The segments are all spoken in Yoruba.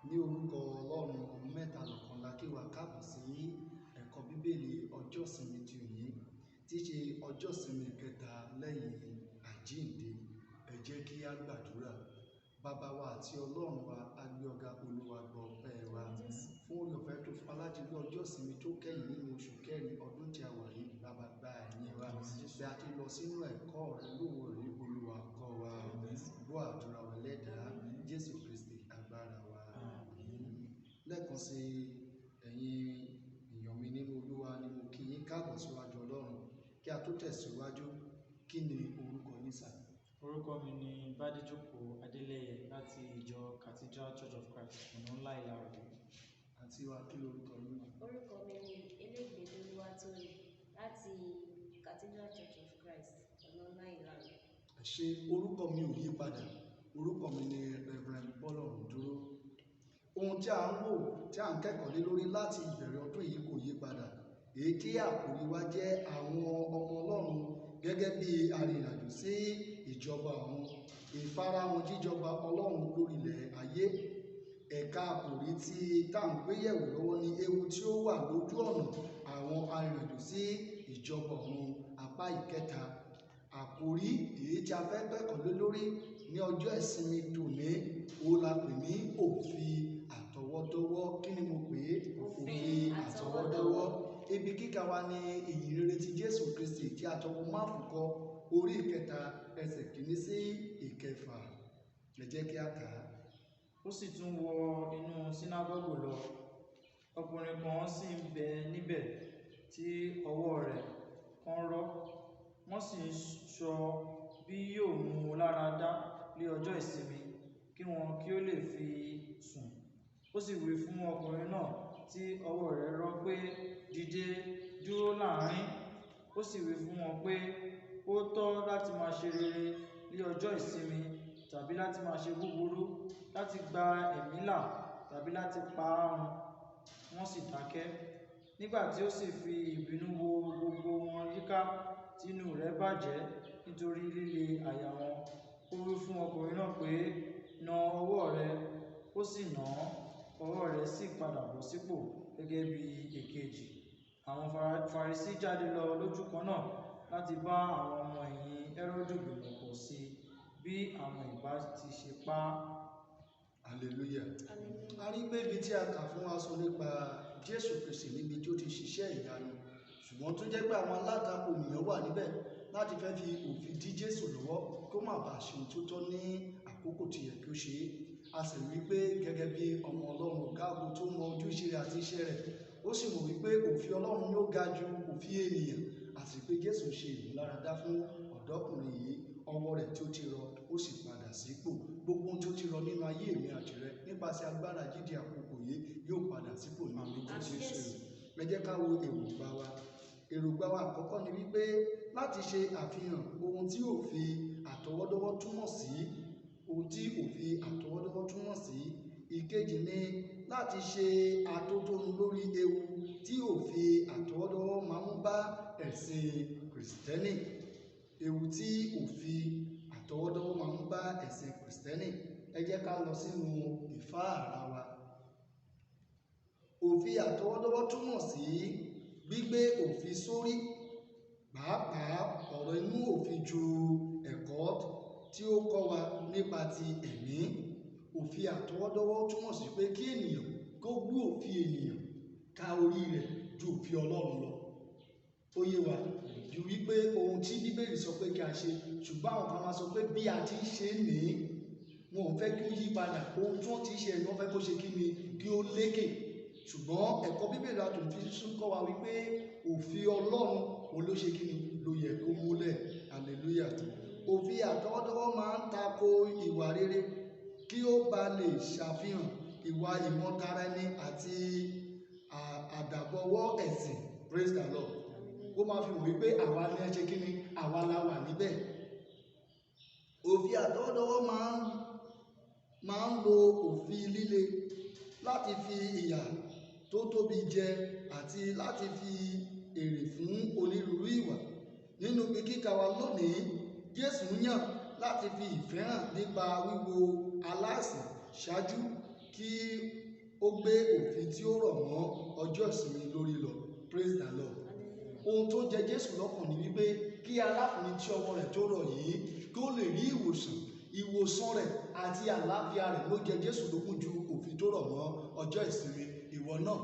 Ní orúkọ Ọlọ́run mẹ́ta lọ́kan la kí wa káàbọ̀ sí ẹ̀kọ́ Bíbélì ọjọ́ ìsinmi ti òní, tí í ṣe ọjọ́ ìsinmi kẹta lẹ́yìn àjíǹde. Ẹ jẹ́ kí a gbàdúrà. Bàbá wa àti Ọlọ́run wa, a gbé ọ̀gá Olúwa gbọ́ ọpẹ́ wa fún oore ọ̀fẹ́ tó fún wa láti rí ọjọ́ ìsinmi tó kẹ́yìn nínú oṣù kẹrin ọdún tí a wà yìí. Bàbá gba ẹ̀yìn wa bí a ti lọ sínú ẹ̀kọ́ rẹ lóòrè. Olúwa kọ́ wa, gbọ́ àdúrà wa lẹ́dàá Jésù Kristi agbára wa. Lẹ́ẹ̀kan sí ẹ̀yin èèyàn mi nínú Olúwa ni mo kí yín káàbọ̀ síwájú Ọlọ́run. Kí a tó tẹ̀síwájú, kí ni orúkọ yín sà? Orúkọ mi ni Badejoko Adeleye láti ìjọ Cathedral Church of Christ, Ona-Nla Ilaro. Àti wa kí lorúkọ yín mà? Orúkọ mi ni Elegbede Oluwatoyin láti Cathedral Church of Christ, Ona-Nla Ilaro. Ṣé orúkọ mi ò yí padà? Orúkọ mi ni Revd Bọ́lọ̀rùndúró. Ohun tí a ń wò, tí a ń kẹ́kọ̀ọ́ lé lórí láti ìbẹ̀rẹ̀ ọdún yìí kò yí padà. Èyí tí àkòrí wa jẹ́ àwọn ọmọ Ọlọ́run gẹ́gẹ́ bí arìnrìnàjò sí ìjọba ọ̀run, ìfarahàn jíjọba Ọlọ́run lórílẹ̀ ayé. Ẹ̀ka àkòrí tí tá ń gbé yẹ̀wò lọ́wọ́ ni ewu tí ó wà lójú ọ̀nà àwọn arìnrìnàjò sí ìjọba ọ̀run apá ìkẹta. Àkòrí èyí tí a fẹ́ kẹ́kọ̀ọ́ lé lórí ní ọjọ́ ìsinmi tòní ó la pè ní òfin àtọwọ́dọ́wọ́. Kí ni mo pè é? Òfin àtọwọ́dọ́wọ́. Ibi kíkà wa ni ìyìnrere ti Jésù Kristi tí a tọwọ́ máàpù kọ, orí ìkẹta ẹsẹ̀ kìíní sí ìkẹfà. Ẹ jẹ́ kí a kà á. Ó sì tún wọ inú sínágọ́gù lọ. Ọkùnrin kan sì ń bẹ níbẹ̀ tí ọwọ́ rẹ̀ kan rọ́. Wọ́n sì ń sọ bí yóò mú un lára dá ní ọjọ́ ìsinmi, kí wọn kí ó lè fi sùn. Ó sì wí fún ọkùnrin náà tí ọwọ́ rẹ̀ rọ́ pé, dìde, dúró láàrín. Ó sì wí fún wọn pé ó tọ́ láti máa ṣe rere ní ọjọ́ ìsinmi tàbí láti máa ṣe búburú, láti gba ẹ̀mí là tàbí láti pa á run. Wọ́n sì dákẹ́. Nígbà tí ó sì fi ìbínú wo gbogbo wọn yíká, tí inú rẹ̀ bàjẹ́ nítorí líle àyà wọn, ó wí fún ọkùnrin náà pé, na ọwọ́ rẹ. Ó sì nà án, ọwọ́ rẹ̀ sì padà bọ̀ sípò gẹ́gẹ́ bí èkejì. Àwọn Farisí jáde lọ lójú kan náà láti bá àwọn ọmọ ẹ̀yìn Hẹ́rọ́dù gbìmọ̀ pọ̀ sí bí àwọn ìbá ti ṣe pa á. Hallelujah. A rí pé ibi tí a kà fún wa sọ nípa Jésù Kristi níbi tí ó ti ṣiṣẹ́ ìyanu, ṣùgbọ́n tó jẹ́ pé àwọn alátakò ènìyàn wà níbẹ̀ láti fẹ́ fi òfin dí Jésù lọ́wọ́ kó má bàa ṣe ohun tó tọ́ ní àkókò tí yẹ kí ó ṣe é. A sì rí pé gẹ́gẹ́ bí ọmọ Ọlọ́run ọ̀gá àgbo tó mọ ojúṣe rẹ̀ àti iṣẹ́ rẹ̀, ó sì mọ̀ wípé òfin Ọlọ́run ni ó ga ju òfin ènìyàn, àti pé Jésù ṣe ìmúláradá fún ọ̀dọ́kùnrin yìí. Ọwọ́ rẹ̀ tí ó ti rọ ó sì padà sípò. Gbogbo ohun tí ó ti rọ nínú ayé èmi àti rẹ nípasẹ̀ agbára jíde àkókò yìí yóò padà sípò ní orúkọ Jésù. Ẹ jẹ́ ká wo èròǹgbà wa. Èròǹgbà wa àkọ́kọ́ ni wípé láti ṣe àfihàn ohun tí òfin àtọwọ́dọ́wọ́ túmọ̀ sí. Ohun tí òfin àtọwọ́dọ́wọ́ túmọ̀ sí. Ìkejì ni láti ṣe atótónu lórí ewu tí òfin àtọwọ́dọ́wọ́ máa ń bá ẹ̀sìn Kìrìsìtẹ́nì. Ewu tí òfin àtọwọ́dọ́wọ́ máa ń bá ẹ̀sìn Kìrìsìtẹ́nì. Ẹ jẹ́ ká lọ sínú ìfáàrà wa. Òfin àtọwọ́dọ́wọ́ túmọ̀ sí gbígbé òfin sórí, pàápàá ọ̀rọ̀ inú òfin ju ẹ̀kọ́ tí ó kọ́ wa nípa ti ẹ̀mí. Òfin àtọwọ́dọ́wọ́ túmọ̀ sí pé kí ènìyàn kó gbé òfin ènìyàn ká orí rẹ̀ ju òfin Ọlọ́run lọ. Ó yé wa ju wípé ohun tí Bíbélì sọ pé kí a ṣe, ṣùgbọ́n àwọn kan máa sọ pé bí a ti ń ṣe ní, wọn ò fẹ́ kí ó yí padà. Ohun tí wọ́n ti ṣe ni wọ́n fẹ́ kó ṣe kí ni, kí ó lékè. Ṣùgbọ́n ẹ̀kọ́ Bíbélì àtún fi sún kọ́ wa wípé òfin Ọlọ́run òun ló ṣe kí ni, ló yẹ kó múlẹ̀. Hallelujah. Òfin àtọwọ́dọ́wọ́ máa ń tako ìwà rere kí ó bá lè ṣàfihàn ìwà ìmọ̀tara ẹni àti àdàbọ̀wọ́ ẹ̀sìn. Praise the Lord. Ó máa fi hàn wípé àwa ni ẹ ṣe kí ni, àwa la wà níbẹ̀. Òfin àtọwọ́dọ́wọ́ máa ń lo òfin líle láti fi ìyà tó tóbi jẹ àti láti fi èrè fún onírúurú ìwà. Nínú ibi kíkà wa lónìí, Jésù yàn láti fi ìfẹ́ hàn nípa wíwo aláìsàn ṣáájú kí ó gbé òfin tí ó rọ̀ mọ́ ọjọ́ ìsinmi lórí lọ. Praise the Lord. Ohun tó jẹ Jésù lọ́kàn ni wípé kí arákùnrin tí ọwọ́ rẹ̀ tó rọ̀ yìí kí ó lè rí ìwòsàn rẹ̀ àti àlàáfíà rẹ̀ ló jẹ Jésù lógún ju òfin tó rọ̀ mọ́ ọjọ́ ìsinmi. Ìwọ náà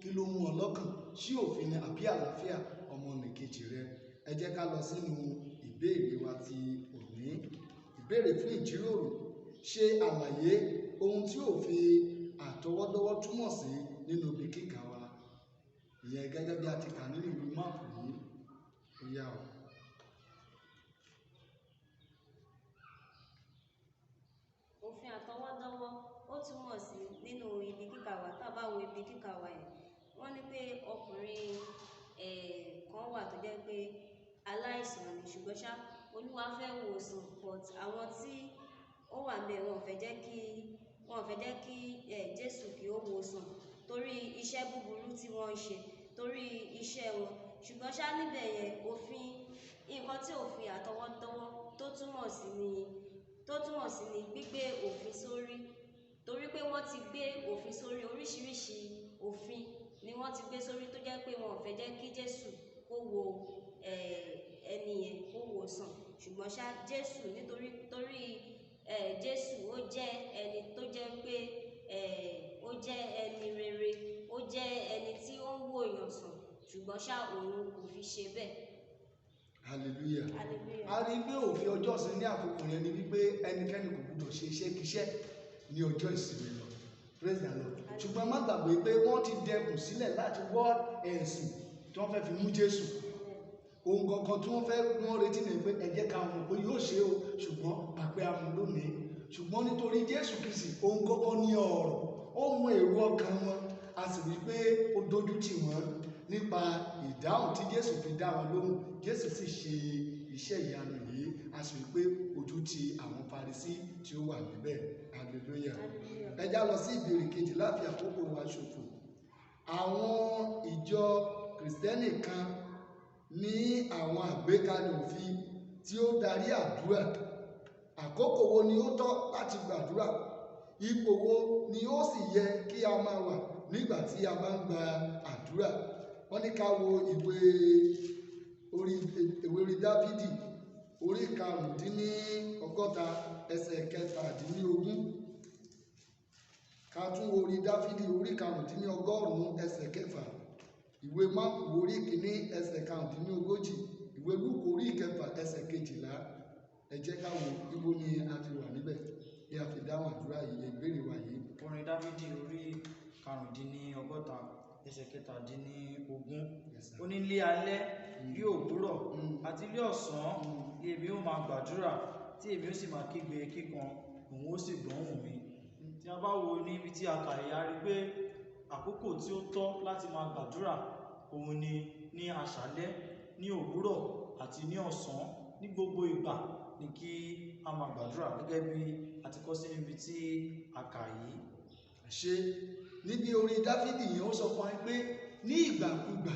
kí ló mú ọ lọ́kàn, sí òfin ni àbí àlàáfíà ọmọnìkejì rẹ? Ẹ jẹ́ ká lọ sínú ìbéèrè wa ti òní. Ìbéèrè fún ìjíròrò: ṣe àlàyé ohun tí òfin àtọwọ́dọ́wọ́ túmọ̀ sí nínú ibi kíkà wa. Ìyẹn gẹ́gẹ́ bí a ti kà nínú ìwé máàpù yìí. Ó yá o. Òfin àtọwọ́dọ́wọ́ ó túmọ̀ sí nínú ibi kíkà wa. Tá a bá wo ibi kíkà wa yẹn, wọ́n ní pé ọkùnrin kan wà tó jẹ́ pé aláìsàn ni, ṣùgbọ́n ṣá Olúwa fẹ́ wòsàn, but àwọn tí ó wà ńbẹ̀ wọn ò fẹ́ jẹ́ kí Jésù kí ó wòsàn torí iṣẹ́ búburú tí wọ́n ń ṣe, torí iṣẹ́ wọn. Ṣùgbọ́n ṣá níbẹ̀ yẹn nǹkan tí òfin àtọwọ́dọ́wọ́ tó túmọ̀ sí ni gbígbé òfin sórí, torí pé wọ́n ti gbé òfin sórí, oríṣiríṣi òfin ni wọ́n ti gbé sórí tó jẹ́ pé wọn ò fẹ́ jẹ́ kí Jésù kó wo ẹni yẹn kó wòsàn. Ṣùgbọ́n ṣá Jésù, nítorí Jésù ó jẹ́ ẹni tó jẹ́ pé ó jẹ́ ẹni rere, ó jẹ́ ẹni tí ó ń wò èèyàn sàn, ṣùgbọ́n ṣá òun kò fi ṣe bẹ́ẹ̀. Hallelujah. A rí pé òfin ọjọ́ ìsinmi ní àkókò yẹn ni wípé ẹnikẹ́ni kò gbọdọ̀ ṣe iṣẹ́kíṣẹ́ ní ọjọ́ ìsinmi lọ. Praise the Lord. Ṣùgbọ́n má gbàgbé pé wọ́n ti dẹkùn sílẹ̀ láti wọ́ ẹ̀sùn tí wọ́n fẹ́ fi mú Jésù. Ohun kankan tí wọ́n retí ni pé ẹ jẹ́ ká mọ̀ pé yóò ṣe o, ṣùgbọ́n pàpẹ́ amú lónìí. Ṣùgbọ́n nítorí Jésù Kristi, ohun kankan ní ọ̀rọ̀, ó mọ èrò ọkàn wọn, a sì rí pé ó dojú tì wọ́n nípa ìdáhùn tí Jésù fi dá wọn lóhùn. Jésù sì ṣe iṣẹ́ ìyanu yìí, a sì rí pé ojú ti àwọn Farisí tí ó wà níbẹ̀. Hallelujah. Ẹ já lọ sí ìbéèrè kejì láti àkókò wa ṣòfò. Àwọn ìjọ Kìrìsìtẹ́nì kan ní àwọn àgbékalẹ̀ òfin tí ó darí àdúrà. Àkókò wo ni ó tọ́ láti gbàdúrà? Ipò wo ni ó sì yẹ kí a máa wà nígbà tí a bá ń gba àdúrà? Wọ́n ní ká wo ìwé orí Dáfídì orí 45 ẹsẹ̀ 17. Ká tún wo orí Dáfídì orí 150 ẹsẹ̀ 6. Ìwé Máàkù orí 1 ẹsẹ̀ 39. Ìwé Lúùkù orí 6 ẹsẹ̀ 12. Ẹ jẹ́ ká wo ibo ni a ti wà níbẹ̀ bí a fi dáhùn àdúrà yìí, ìbéèrè wa yìí. Orin Dáfídì orí 45 ẹsẹ̀ 17. Ó ní lé alẹ́, bí òwúrọ̀ àti lé ọ̀sán ni èmi ó máa gbàdúrà, tí èmi ó sì máa kígbe kíkan, òun ó sì gbóhùn mi. Tí a bá wo ní ibi tí a kà yìí, a rí pé àkókò tí ó tọ́ láti máa gbàdúrà òun ni ní àṣálẹ́, ní òwúrọ̀ àti ní ọ̀sán. Ní gbogbo ìgbà ni kí a máa gbàdúrà gẹ́gẹ́ bí a ti kọ sí ibi tí a kà yìí. Ṣe níbi orí Dáfídì yẹn ó sọ fún wa pé ní ìgbàkúgbà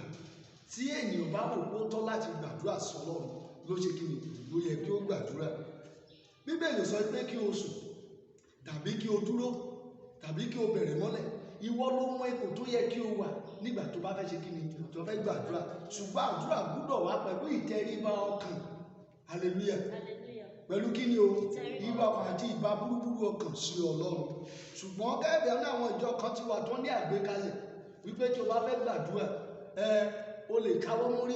tí ènìyàn bá wò ó tọ́ láti gbàdúrà sí Ọlọ́run ló ṣe kí ni ló yẹ kí ó gbàdúrà. Bíbélì sọ pé kí o sùn tàbí kí o dúró tàbí kí o bẹ̀rẹ̀ mọ́lẹ̀, ìwọ ló mọ ipò tó yẹ kí o wà nígbà tó bá fẹ́ ṣe kí ni tó fẹ́ gbàdúrà. Ṣùgbọ́n àdúrà gbúdọ̀ wá pẹ̀lú ìtẹríba ọkàn. Hallelujah. Pẹ̀lú kí ni o? Ìwà ọkàn àti ìbá búrúburú ọkàn sí Ọlọ́run. Ṣùgbọ́n kẹ́ẹ̀bẹ̀ ní àwọn ìjọ kan ti wà tó ní àgbékalẹ̀ wípé tí o bá fẹ́ gbàdúrà, o lè káwọ́ mórí,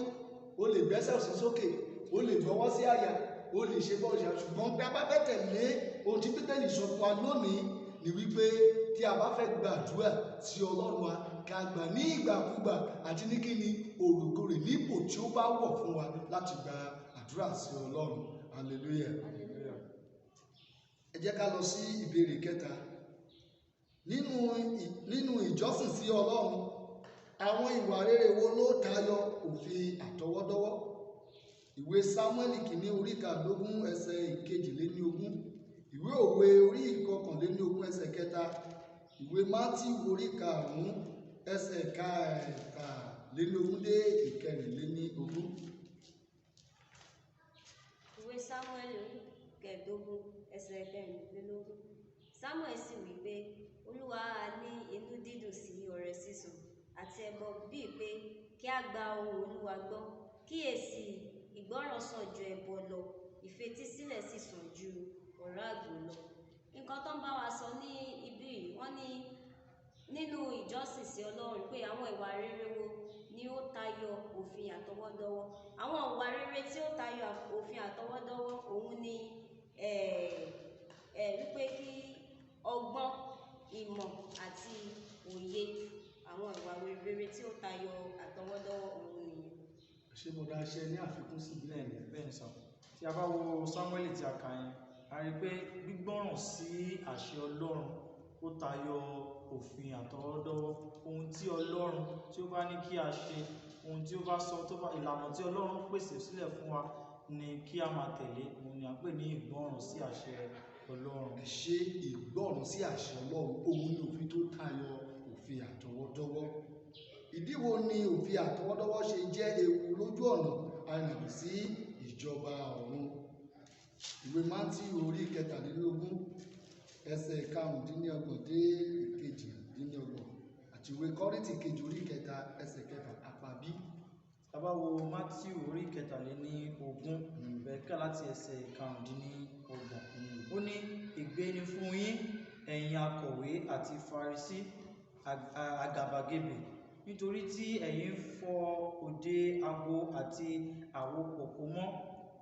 o lè gbẹ́sẹ̀ sí sókè, o lè gbọ́wọ́ sí àyà, o lè ṣe bọ́ọ̀ṣà. Ṣùgbọ́n bí a bá fẹ́ tẹ̀lé ohun tí Bíbélì sọ fún wa lónìí ni wípé tí a bá fẹ́ gbàdúrà sí Ọlọ́run wa, ká gbà ní ìgbàkúgbà àti ní kí ni òrùkórè ní ipò tí ó bá wọ̀ fún wa láti gba àdúrà sí Ọlọ́run. Hallelujah. Ẹ jẹ́ ká lọ sí ìbéèrè kẹta. Nínú ìjọsìn sí Ọlọ́run, àwọn ìwà rere wo ló tayọ òfin àtọwọ́dọ́wọ́? Ìwé Sámúẹ́lì kìíní orí 15 ẹsẹ̀ 22. Ìwé Òwe orí 21 ẹsẹ̀ 3. Ìwé Mátíù orí 5 ẹsẹ̀ 14 dé 24. Ìwé Sámúẹ́lì orí 15 ẹsẹ̀ 14. Sámúẹ́lì sì wí pé a gba ohùn Olúwa gbọ́. Kíyèsí, ìgbọ́ràn sàn ju ẹbọ lọ, ìfetísílẹ̀ sì sàn ju ọ̀rá àgbò lọ. Nǹkan tó ń bá wa sọ ní ibí yìí, wọ́n ní nínú ìjọsìn sí Ọlọ́run pé àwọn ìwà rere wo ni ó tayọ òfin àtọwọ́dọ́wọ́. Àwọn ìwà rere tí ó tayọ òfin àtọwọ́dọ́wọ́ òun ni wípé kí ọgbọ́n, ìmọ̀ àti òye, àwọn ìwà rere tí ó tayọ àtọwọ́dọ́wọ́ òun nìyẹn. Ṣé mo dá iṣẹ́ ní àfikún sí ìbílẹ̀ yẹn? Bẹ́ẹ̀ ni sọ. Tí a bá wo Sámúẹ́lì tí a kà yẹn, a rí pé gbígbọ́ràn sí àṣẹ Ọlọ́run ó tayọ òfin àtọwọ́dọ́wọ́. Ohun tí Ọlọ́run tí ó bá ní kí a ṣe, ohun tí ó bá sọ, ìlànà tí Ọlọ́run pèsè sílẹ̀ fún wa ni kí a máa tẹ̀lé. Òun ni à ń pè ní ìgbọ́ràn sí àṣẹ Ọlọ́run. Ṣé ìgbọ́ràn sí àṣẹ Ọlọ́run òun ni òfin tó tayọ òfin àtọwọ́dọ́wọ́? Ìdí wo ni òfin àtọwọ́dọ́wọ́ ṣe jẹ́ ewu lójú ọ̀nà arìnrìn sí ìjọba ọ̀run? Ìwé Mátíù orí 17 ẹsẹ̀ 15 dé 18 àti ìwé Kọ́ríńtì kejì orí 3 ẹsẹ̀ 6 apá B. Tá bá wo Mátíù orí 17 bẹ̀rẹ̀ láti ẹsẹ̀ 15. Ó ní, ègbé ni fún yín, ẹ̀yin akọ̀wé àti Farisí àgàbàgebè, nítorí tí ẹ̀yin fọ òde ago àti àwo pọ̀pọ̀ mọ́,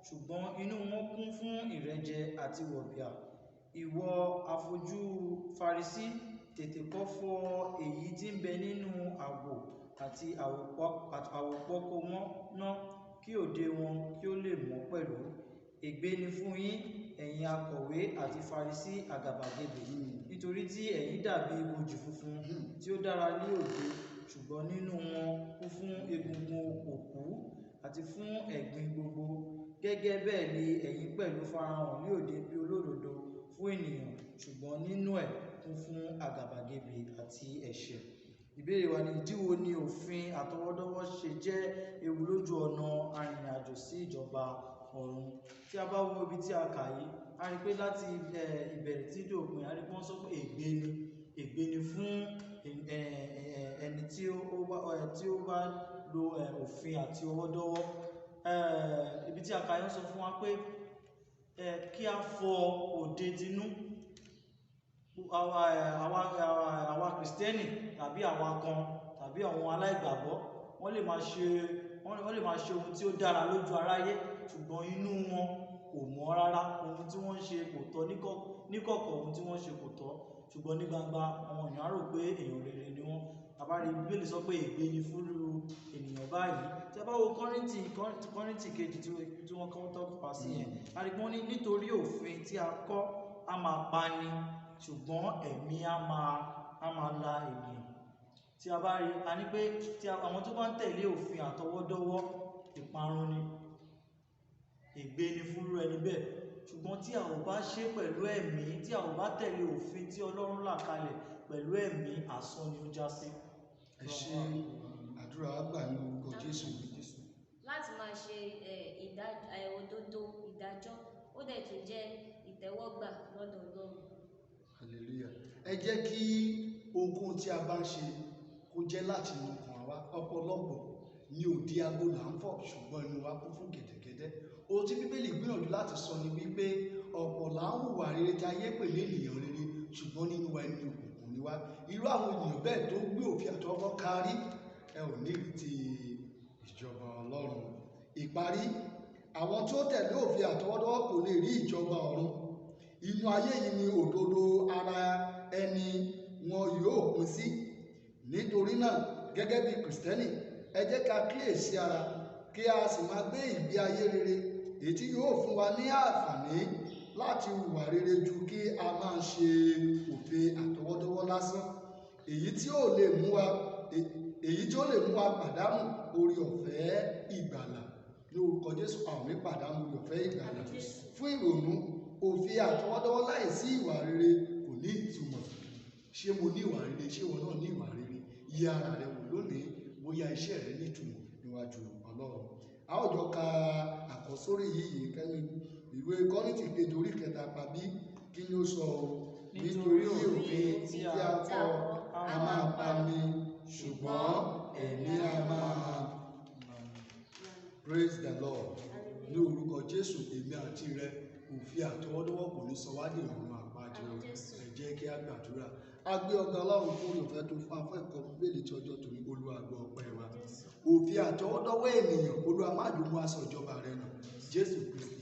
ṣùgbọ́n inú wọn kún fún ìrẹ́jẹ àti wọ̀bìà. Ìwọ afọ́jú Farisí, tètè kọ́ fọ èyí tí ń bẹ nínú àgbò àti àwòpọ̀kọ̀ mọ́ náà, kí òde wọn kí ó lè mọ́ pẹ̀lú. Ègbé ni fún yín, ẹ̀yin akọ̀wé àti Farisí àgàbàgebè, nítorí tí ẹ̀yin dàbí ibojì funfun tí ó dára ní òde, ṣùgbọ́n nínú wọn kún fún egungun òkú àti fún ẹ̀gbin gbogbo. Gẹ́gẹ́ bẹ́ẹ̀ ni ẹ̀yin pẹ̀lú farahàn ní òde bí olódodo fún ènìyàn, ṣùgbọ́n nínú ẹ̀ kún fún àgàbàgebè àti ẹ̀ṣẹ̀. Ìbéèrè wa ni, ìdí wo ni òfin àtọwọ́dọ́wọ́ ṣe jẹ́ ewu lójú ọ̀nà arìnrìn-àjò sí ìjọba ọ̀run? Tí a bá wo ibi tí a kà yìí, a rí pé láti ìbẹ̀rẹ̀ tí dé òpin, a rí pé wọ́n sọ pé ègbé ni fún ẹni tí ó bá lo òfin àti ọwọ́dọ́wọ́. Ibi tí a kà yìí sọ fún wa pé kí a fọ òde tinú. Àwa Kristẹni tàbí àwa kan tàbí àwọn aláìgbàgbọ́, wọ́n lè máa ṣe ohun tí ó dára lójú aráyé, ṣùgbọ́n inú wọn kò mọ́ rárá. Ohun tí wọ́n ń ṣe kò tọ́ níkọ̀kọ̀, ohun tí wọ́n ń ṣe kò tọ́, ṣùgbọ́n ní gbangba àwọn èèyàn á rò pé èèyàn rere ni wọ́n. Àbárí Bíbélì sọ pé ègbé ni fúnrú ènìyàn báyìí. Tí a bá wo Kọ́ríńtì kejì tí wọ́n kọ́ tọ́ka sí yẹn, a rí pé wọ́n ní, nítorí òfin tí a kọ́ á máa pani, ṣùgbọ́n ẹ̀mí á máa la ènìyàn. Tí a bá rí, a ní pé àwọn tó bá ń tẹ̀lé òfin àtọwọ́dọ́wọ́, ìparun ni, ègbé ni fúnrú ẹni bẹ́ẹ̀. Ṣùgbọ́n tí a ò bá ṣe pẹ̀lú ẹ̀mí, tí a ò bá tẹ̀lé òfin tí Ọlọ́run là kalẹ̀ pẹ̀lú ẹ̀mí, asán ni ó já sí. Ẹ ṣe àdúrà àgbà ní orúkọ Jésù. Láti máa ṣe òdodo ìdájọ́, ó dẹ̀ tún jẹ́ ìtẹ́wọ́gbà lọ́dọ̀ Ọlọ́run. Hallelujah. Ẹ jẹ́ kí ohunkóhun tí a bá ń ṣe kó jẹ́ láti inú ọkàn wa. Ọ̀pọ̀lọpọ̀ ní òde ago là ń fọ̀, ṣùgbọ́n inú wa kún fún gẹ̀dẹ̀gẹ̀dẹ̀. Ohun tí Bíbélì gbìyànjú láti sọ ni wípé ọ̀pọ̀ là ń hùwà rere tí ayé pè ní ènìyàn rere, ṣùgbọ́n nínú wa ẹni òkùnkùn ni wá. Irú àwọn ènìyàn bẹ́ẹ̀ tó gbé òfin àtọwọ́dọ́wọ́ kárí, ẹ ò ní ìrètí ìjọba Ọlọ́run. Ìparí, àwọn tí ó tẹ̀lé òfin àtọwọ́dọ́wọ́ kò lè rí ìjọba ọ̀run. Inú ayé yìí ni òdodo ara ẹni wọn yóò pín sí. Nítorí náà, gẹ́gẹ́ bí Kristẹni, ẹ jẹ́ ká kíyèsí ara, kí a sì máa gbé ìgbé ayé rere, èyí tí yóò fún wa ní àǹfààní láti hùwà rere ju kí a máa ṣe òfin àtọwọ́dọ́wọ́ lásán, èyí tí ó lè mú wa pàdánù oore ọ̀fẹ́ ìgbàlà. Ní orúkọ Jésù, a ò ní pàdánù oore ọ̀fẹ́ ìgbàlà. Fún ìrònú, òfin àtọwọ́dọ́wọ́ láìsí ìwà rere kò ní ìtumọ̀. Ṣé mo ní ìwà rere? Ṣé ìwọ náà ní ìwà rere? Yẹ ara rẹ wò lónìí bóyá iṣẹ́ rẹ ní ìtumọ̀ níwájú Ọlọ́run. A ó jọ ka àkọsórí yìí kẹ́yìn ìwé Kọ́ríńtì kejì orí 3 pàbí kí ni ó sọ? Nítorí òfin tí a kọ́ a máa pani, ṣùgbọ́n ẹ̀mí a máa Praise the Lord. Ní orúkọ Jésù, èmi àti rẹ òfin àtọwọ́dọ́wọ́ kò ní sọ wá dé ọ̀run àpáàdé o. Ẹ jẹ́ kí a gbàdúrà. A gbé ọ̀gá Ọlọ́run fún olùfẹ́ tó fún afọ ẹ̀kọ́ Bíbélì tí ọjọ́ tòní. Olúwa gbọ́ ọpẹ́ wa. Òfin àtọwọ́dọ́wọ́ ènìyàn, Olúwa má jò mú aṣọ ìjọba rẹ nù. Jésù Kristi